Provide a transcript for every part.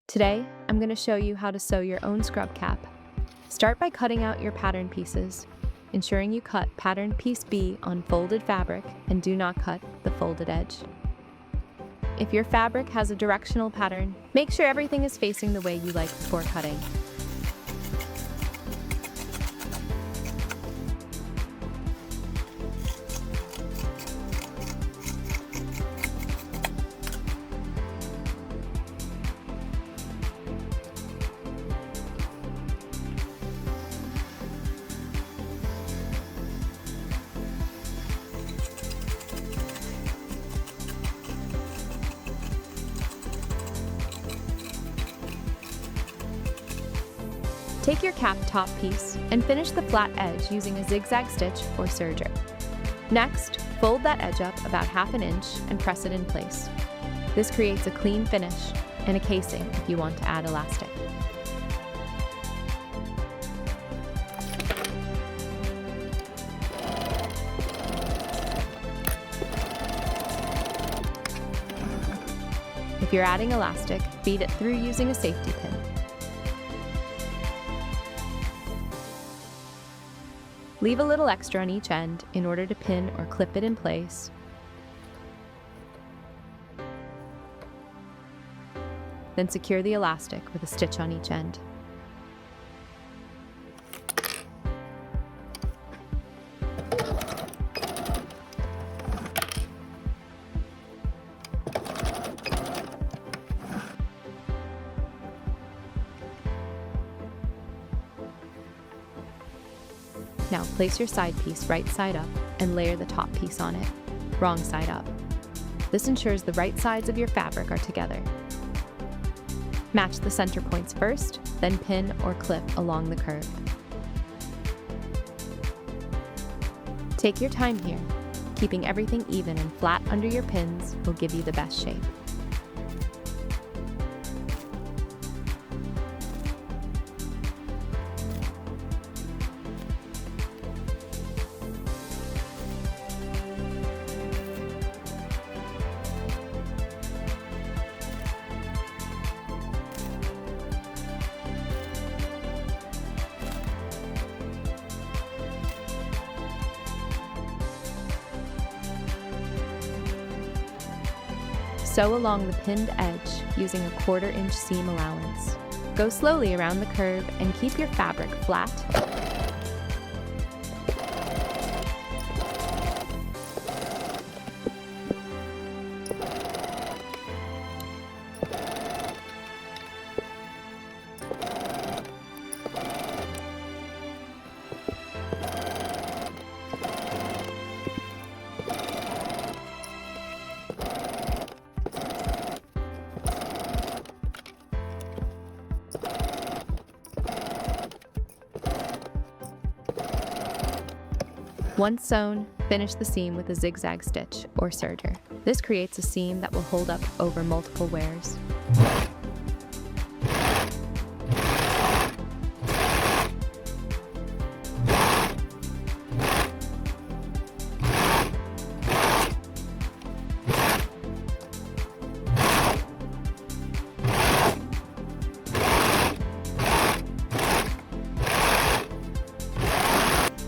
Today, I'm going to show you how to sew your own scrub cap. Start by cutting out your pattern pieces, ensuring you cut pattern piece B on folded fabric and do not cut the folded edge. If your fabric has a directional pattern, make sure everything is facing the way you like before cutting. Take your cap top piece and finish the flat edge using a zigzag stitch or serger. Next, fold that edge up about 1/2 inch and press it in place. This creates a clean finish and a casing if you want to add elastic. If you're adding elastic, feed it through using a safety pin. Leave a little extra on each end in order to pin or clip it in place. Then secure the elastic with a stitch on each end. Now place your side piece right side up and layer the top piece on it, wrong side up. This ensures the right sides of your fabric are together. Match the center points first, then pin or clip along the curve. Take your time here. Keeping everything even and flat under your pins will give you the best shape. Sew along the pinned edge using a 1/4 inch seam allowance. Go slowly around the curve and keep your fabric flat. Once sewn, finish the seam with a zigzag stitch or serger. This creates a seam that will hold up over multiple wears.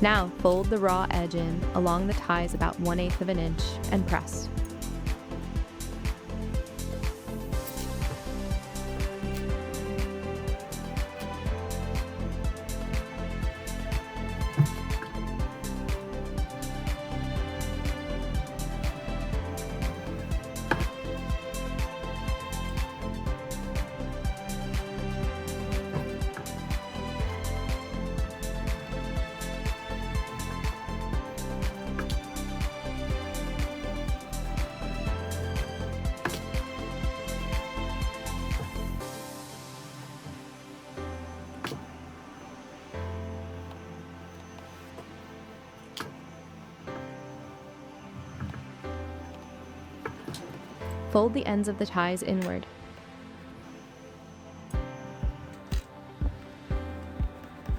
Now, fold the raw edge in along the ties about 1/8 of an inch and press. Fold the ends of the ties inward.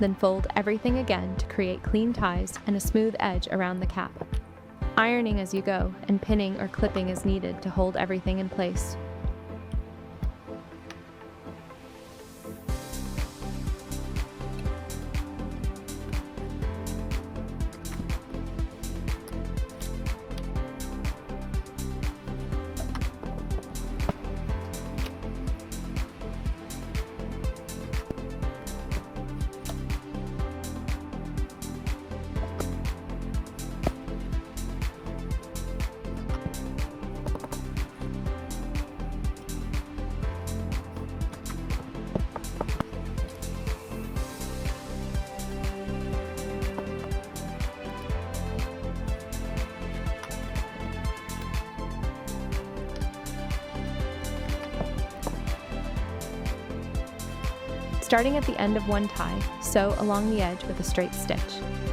Then fold everything again to create clean ties and a smooth edge around the cap. Ironing as you go and pinning or clipping as needed to hold everything in place. Starting at the end of one tie, sew along the edge with a straight stitch.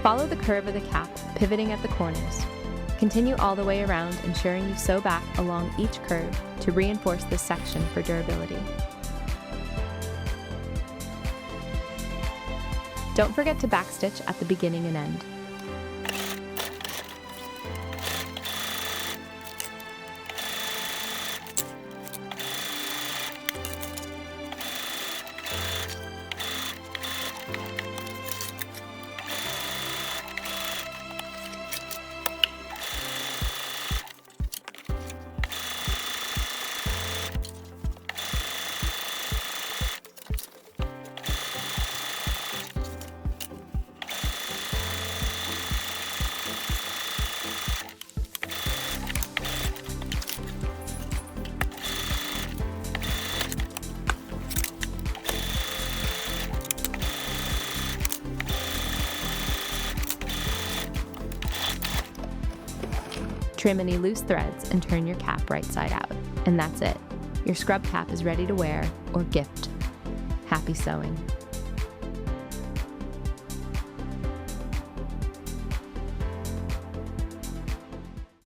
Follow the curve of the cap, pivoting at the corners. Continue all the way around, ensuring you sew back along each curve to reinforce this section for durability. Don't forget to backstitch at the beginning and end. Trim any loose threads and turn your cap right side out. And that's it. Your scrub cap is ready to wear or gift. Happy sewing.